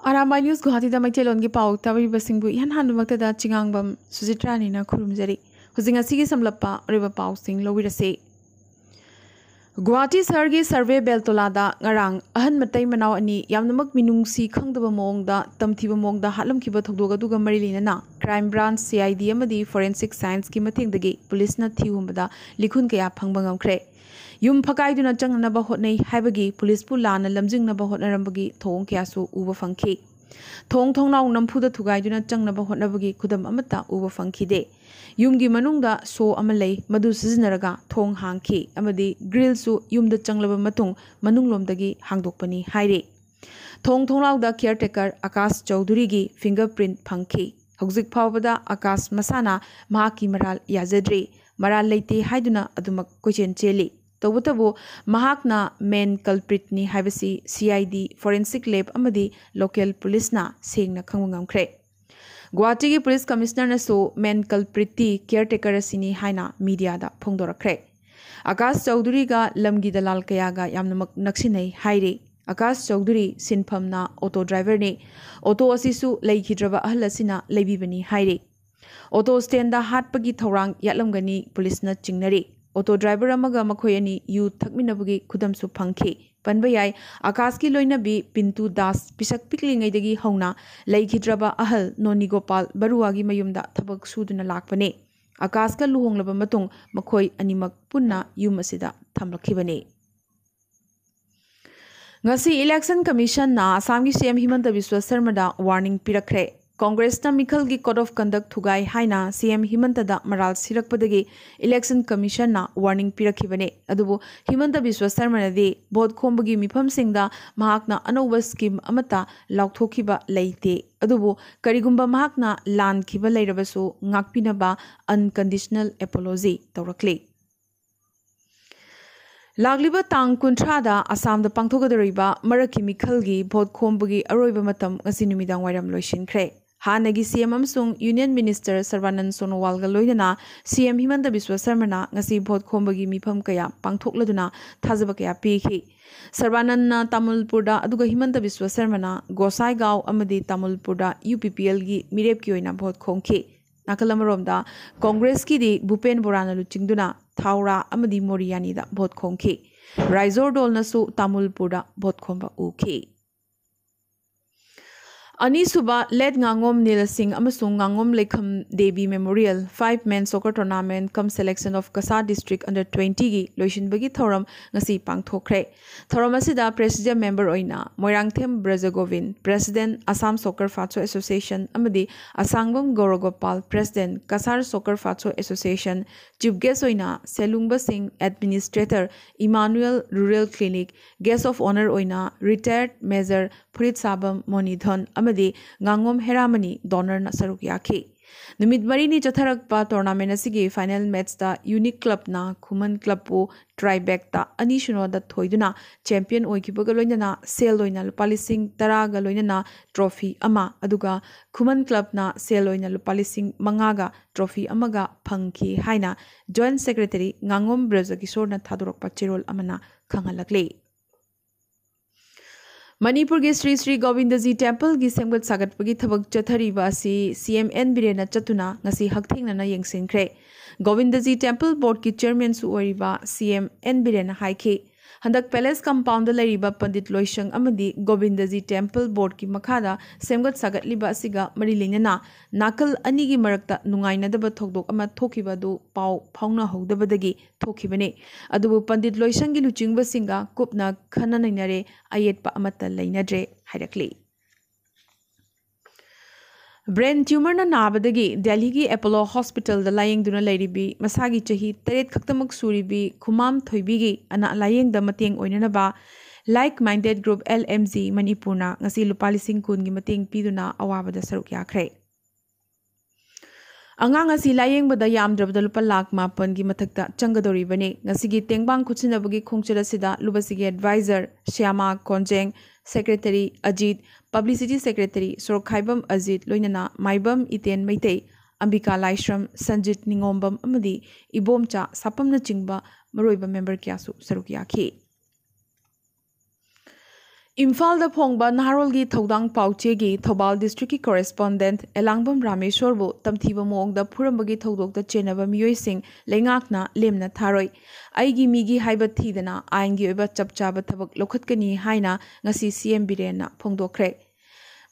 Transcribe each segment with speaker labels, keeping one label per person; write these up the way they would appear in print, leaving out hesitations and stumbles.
Speaker 1: Arambai News Guwahati da Maitelongi Pau Tabibasingbu Ihan Handumaktada Chingangbam Suzitrani Kurumjari Huzingasigi Samlapa River Pau Sing Lowirase Guwahati Sargi Survey Beltolada Ngarang Ahan Matai Manau Ani Yamnamak Minungsi Kangdaba Mongda Tamtiba Mongda Halam Kiba Togdoga Duga Marilina Crime Branch CID Amadi Forensic Science Ki Matingdagi Police na Thiumbada Likun Kaya Pangbangam Kre Yum Pakaiduna Changanaba Hotney Habagi Police Pulana Lamjingnaba Hotnarambagi Thong Kiasu Uba Funky Thong Now Nampuda Tugaiduna Changnaba Hotnabagi Kudam Amata Uba Funky Day Yumgi Manungda So Amalay Madu Sizinaraga Thong Hanki Amadi Grill Su Yum the Changlaba Matung Manunglomdagi Hangdokpani Haire Thong Now the caretaker Akas Chaudhurigi fingerprint Punky Hogzik Pavada Akas Masana Mahaki Maral Yazadri Maral Leite Haiduna Adumak Kuchen Cheli Tobutabo Mahakna main culprit ni Habasi CID Forensic Lab Amadi local police na Singna Kangungam Kre Guwahati Police Commissioner na so main culprit caretaker sini haina media da Pongdora Kre Akas Chaudhuri ga Lamgi Dalal Kayaga Yamnamak Naksinay Haire Akas Chaudhuri Sinpam na auto driver ni auto asisu Laikhidraba Ahlasina Lebibani Haire Auto stand da Hatpagi Thorang Yatlamgani police na Chingnari Auto driver amaga makoyani yu thakminabugi khudamsu phangki panbayai akaski loinabi pintu das pisak piklingaidagi hauna laikhidraba ahal noni gopal baruagi mayumda thabak suduna lakpane akaska luhonglaba matung makoi animak punna yum asida thamlakhibane ngasi election commission na Assamgi CM Himanta Biswa Sarma da warning pirakre Congress na Mikhal gi Code of Conduct thugai haina CM Himanta da maral sirakpadagi Election Commission na warning pirakhibane adubu Himanta Biswa Sarma na de vote khombagi mifam singda mahakna anoba scheme amata laukthokiba leite adubu karigumba mahakna lan khiba leirabasu ngakpinaba unconditional apology tawrakle Lagliba tang kuntrada Assam da pangthogadariba maraki Mikhalgi vote khombagi aroiba matam ngasi numidang wairam loishinkre Hanagi CM Amsung Union Minister Sarvanan Sonowal ga loinana CM Himanta Biswa Sarma na ngasi vote khombagi mifam kaya pangthokladuna thajaba kaya pikhi Sarvanan na Tamulpurda aduga Himanta Biswa Sarma na Gosaigaon amadi Tamulpurda UPPL gi mirep ki oina vote khongki Nakalamaromda Congress ki di Bhupen Borana luchingduna Thaura amadi Moriani da vote khongki Raizor dol na su Tamulpurda vote khomba uki Anisuba led Ngangom Nila Singh Amasung Ngangom Lekham Devi Memorial 5-man soccer tournament come selection of Kasar district under 20 gi Loishin Bagi Thoram ngasi pangthokre Thoram asida president member oina Moirangthem Brajagovin president Assam Soccer Fatso Association amadi Asangbam Gorogopal president Kasar Soccer Fatso Association chief guest oina Selungba Singh administrator Emmanuel Rural Clinic guest of honor oina retired major Purit Sabam Monidhan amadi Ngangom Heramani donor na saruk yakhi Numit Marini Chatharakpa tournament asigi final match da Unique Club na Khuman Club po tryback da Anishuno da thoiduna champion oikibaga loinana sale loina lupalising taraga loinana trophy ama aduga Khuman Club na sale loina lupalising mangaga trophy amaga phangki haina joint secretary Ngangom Brajagishor na thadorokpa chirol amana khangalakle Manipur gi Sri Govindaji Temple gi semgat sagat pagi thabak chathariba asi CMN Birena Chatuna ngasi hakthingna na yengsinkre Govindaji Temple Board ki chairman su oriba CMN Birena haiki handak palace compound da lariba Pandit Loishang amadi Govindaji Temple Board ki makhada semgat sagat liba asiga mari leinana nakal ani gi marakta nungaina daba thokdok ama thokiba du pau phaungna hodabadagi thokibane adubu Pandit Loishang gi luchingba singa kupna khana nainare ayetpa amata leinadre hairakli Brain tumor na nabadagi Delhi gi Apollo Hospital da layeng duna lairibi masagi chahi teret khaktamak suribi khumam thoibi gi ana layeng da mateng oinanaba like minded group LMZ Manipurna ngasi lupalising kun gi mateng piduna awabada saruk yakre Angang asi layeng bada yamdrabda lupa lak mapan gi mathakta changadori bane ngasi gi tengbang khutsinabagi khongchara sida lubasigi advisor Shyama Konjeng Secretary Ajit Publicity Secretary Sorokhaibam Ajit Loinana Maibam Iten Maitei Ambika Laishram Sanjit Ningombam Amadi Ibomcha Sapamna Chingba Maroiba member Kyasu Saruk Yakhi Imphal Phongba Naharolgi Thodang Pauchegi Thobal District Correspondent Elangbam Rameshwarbu Tamthiba Mongda Purambagi Thodok the Chenaba Mioising Lengakna Lemna Tharoi Aigi Migi Haiba Thidana Aingi Eba Chapchaba Tabak Lokatkani Haina Ngasi CM Birena Pongdokre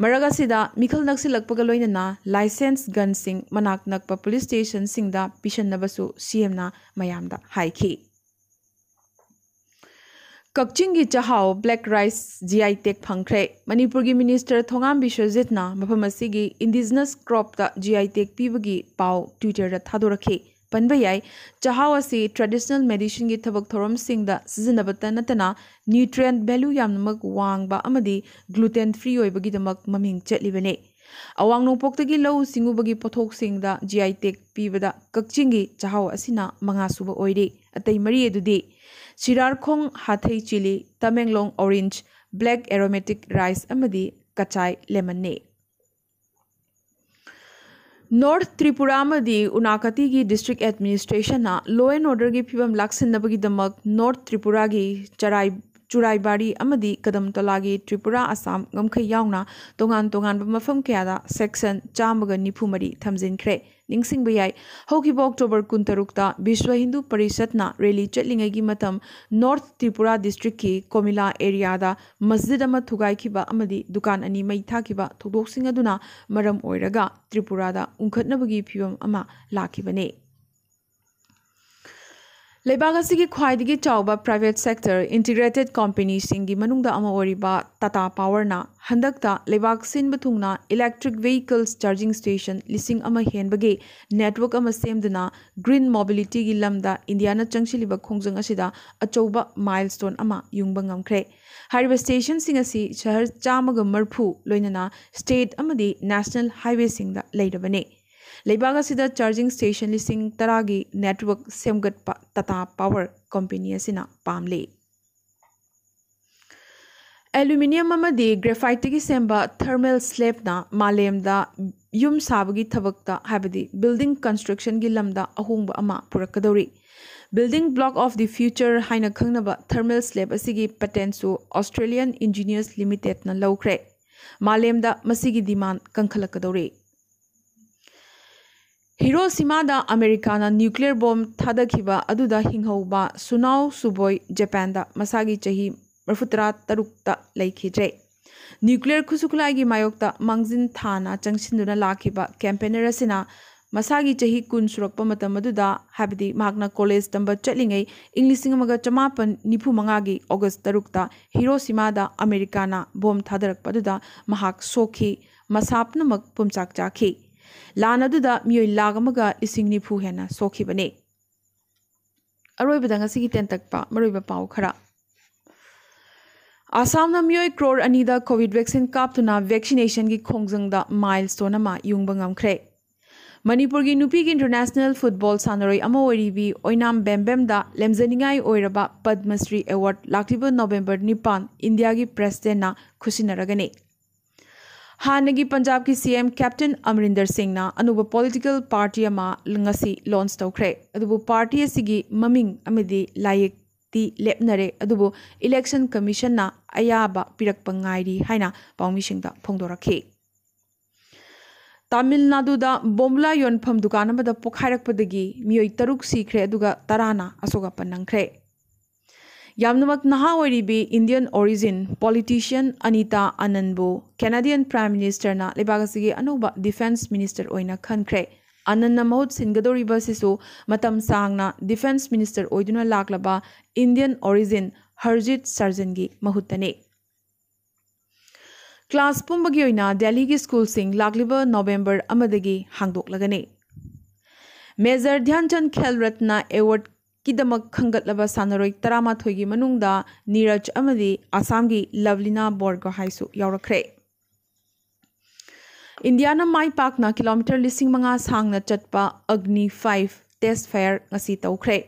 Speaker 1: Maragasida Mikal Naksilakpagaloinana License Gun Sing Manak Nakpa Police Station Singda Pishan Nabasu CMna Mayamda Haiki Kakchingi Chahao Black Rice GI Tech Phangkre Manipuri Minister Thongam Bishwajitna Mapamasigi Indigenous Crop da GI Tech Pibagi Pao Twitter da Thadorake Panbayai Chahao asi traditional medicine gi thabak thorom singda sizinabata natana nutrient value yamnamak wangba amadi gluten free oibagi damak maming chetlibane Awang nongpoktagi lau singubagi pothok singda GI Tech pibada Kakchingi Chahao asina manga suba oide atay mari edudi Chirarkhong Hathai Chili, Tamenglong Orange, Black Aromatic Rice Amadi, Kachai Lemon ne. North Tripura Amadi Unakati gi District Administration na Law and Order gi Pibam Laksin Nabagi Damak North Tripura gi Churaibari Amadi Kadam Tolagi Tripura Assam Ngamkhay Yauna Tongan Mafam Kayada Section Chamaga Nipumari Thamzin Kre Ningsing Bayai Hokibo October Kuntarukta Bishwa Hindu Parishatna Rally Chetlingagi Matam North Tripura District ki Komila area da Masjid ama Thugai kiba amadi Dukan ani mai thakiba Thodok sing aduna maram oiraga Tripura da unkhatnabagi phibam ama lakibane Lebagasigi Khwaidigi Chauba private sector integrated company singi manungda ama oriba Tata Power na handakta Lebak sin bathungna electric vehicles charging station lising ama henbage network ama semduna green mobility gi lamda India na changchiliba khongjang asida achauba milestone ama yungba ngamkhre hariba station sing asi shahar chamaga marphu loinana state amadi national highway singda leirabane Lebagasida charging station lising taragi network semgat Tata Power Company asina pamle. Aluminium amadi graphite gi semba thermal slab na malem da yum sabagi thabakta habadi building construction gi lamda ahongba ama purakadori. Building block of the future haina khangnaba thermal slab asigi patent su Australian Engineers Limited na lawkre. Malem da masigi demand kankhalakadori. Hiroshima da Americana nuclear bomb thadakiba aduda hinghauba Sunao Suboi Japan da masagi chahi marfutra tarukta laikhidre nuclear khusukulai gi mayokta mangjin thana changsinuna lakiba campaigner asina masagi chahi kun surakpa matam aduda habdi magna college tamba chatlingai English amaga chamapan nipu mangagi August tarukta Hiroshima da Americana bomb thadarakpa aduda mahak sokhi masapna mak pumchak chakhi Lana duda miyoi lagamaga ising nipu hena sokhi bane. Aroi badanga sigi tentakpa maroi pau khara. Assam na miyoi crore anida COVID vaccine kaptuna vaccination gi khongjang da milestone ama yungba ngamkhre. Manipur gi nupi gi international football sanaroi ama oribi oinam bembem da lemzaningai oiraba Padma Shri award laktiba November 9 India gi president na khusinaragane. Hanagi Punjab ki CM Captain Amrinder Singh na anuba political party ama ngasi launch tawkre adubu party asigi maming amidi layek ti lepnare adubu election commission na ayaba pirakpa ngairi haina pawmisingda phongdorakhe Tamil Nadu da bomla yonpham dukan amada pokhairakpadagi miyoi taruk sikre aduga tarana asoga panangkhre Yamnamak naha oribi Indian origin politician Anita Anandbu Canadian Prime Minister na lebagasigi anuba Defense Minister oina khankre Anand mahut singadoriba sisu matam sangna Defense Minister oiduna laklaba Indian origin Harjit Sarjan gi mahutane Class pumbagi oina Delhi gi school sing lakliba November amadagi hangdoklagane Major Dhyanchand Khel Ratna Award Kidamak Khangatlaba Sanaroi Tarama Thoigi Manungda Neeraj Amadi Assamgi Lovelina Borgo Haisu Yaurakre Indiana Mai Pakna kilometer lising manga sangna chatpa Agni 5 test fire ngasi tawkre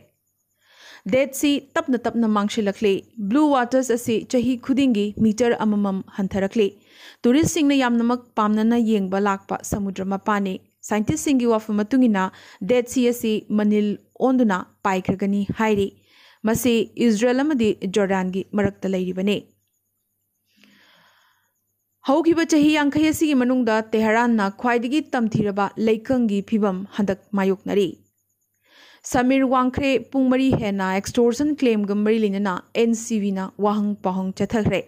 Speaker 1: Dead Sea tapna mangshilakle Blue Waters asi chahi khudingi meter amamam hantarakle Tourist singna yamnamak pamnana yengba lakpa samudra mapane Scientists singi wafa matungina Dead Sea asi manil onduna paikragani hairi masi Israel amadi Jordan gi marakta lairibane ꯍꯧꯈꯤꯕ ꯆꯍꯤ ꯌꯥꯡꯈꯩ ꯑꯁꯤꯒꯤ ꯃꯅꯨꯡꯗ ꯇꯦꯍꯔꯥꯟꯅ ꯈ꯭ꯋꯥꯏꯗꯒꯤ ꯇꯝꯊꯤꯔꯕ ꯂꯩꯀꯪꯒꯤ ꯐꯤꯚꯝ ꯍꯟꯗꯛ ꯃꯥꯌꯣꯛꯅꯔꯤ꯫ ꯁꯃꯤꯔ ꯋꯥꯡꯈ꯭ꯔꯦ ꯄꯨꯡ 3 ꯍꯦꯟꯅ ꯑꯦꯛꯁꯇꯣꯔꯁꯟ ꯀ꯭ꯂꯦꯝꯒ ꯃꯔꯤ ꯂꯩꯅꯅ NCBꯅ ꯋꯥꯍꯪ ꯄꯥꯎꯍꯪ ꯆꯠꯊꯈ꯭ꯔꯦ꯫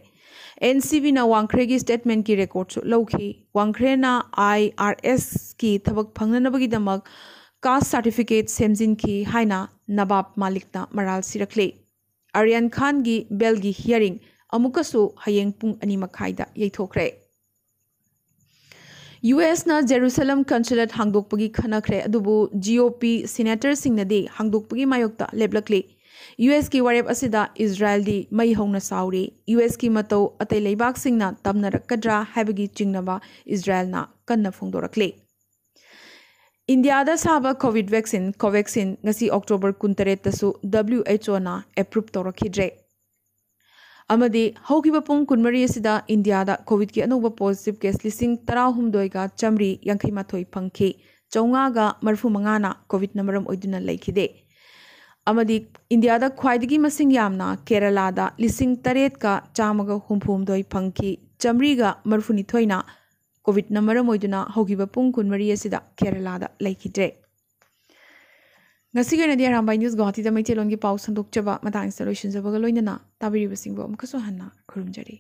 Speaker 1: NCBꯅ ꯋꯥꯡꯈ꯭ꯔꯦꯒꯤ ꯁ꯭ꯇꯦꯠꯃꯦꯟꯠꯀꯤ ꯔꯦꯀꯣꯔꯗꯁꯨ ꯂꯧꯈꯤ꯫ ꯋꯥꯡꯈ꯭ꯔꯦꯅ IRSꯀꯤ ꯊꯕꯛ ꯐꯪꯅꯅꯕꯒꯤꯗꯃꯛ कास्ट सर्टिफिकेट सेमजिनखꯤ हाइना नवाब मालिकना मराल सिरखले। आर्यन खान की बेल की हियरिंग अमुकसु हयेंग पुंग 2 मखाइदा यैथोखरे। US ना जेरूसलम कंसुलेट हांगदोकपगी खनखरे अदुबु GOP सीनेटर सिंगनदी हांगदोकपगी मायोक्ता लेबलकले। US की वारेप असिदा इजराइल दी मई हौना साउरे। US की मतौ अतै लेबाक सिंगना तमनरकद्रा हाइबगी चिंगनबा इजराइलना कन्ना फोंदोरकले। इंडिया दा साबा Covid vaccine Covaxin ngasi October 28 तसु WHO ना एप्रूव तौरखिद्रे। अमदी हौकिबा पुंग 13 असिदा इंडिया दा कोविड की अनोबा पॉजिटिव केस 19 गा चमरी 81 फंगखि। 400 गा 35 ना कोविड नमरम ओइदुना लैखिदे। अमदी इंडिया दा ख्वाइदगी मसिंग यामना केरला दा 8,000 का 139 फंगखि। चमरी गा 32 ना कोविड नमरम ओइदुना हौकिबा पुंग 13 असिदा केरला दा लैखिद्रे। ngasi gana di Arambai News Guwahati da maitelon gi paw sandokchaba matang installation jabaga loinana tabiriba singbo amkaso hanna khurumjari।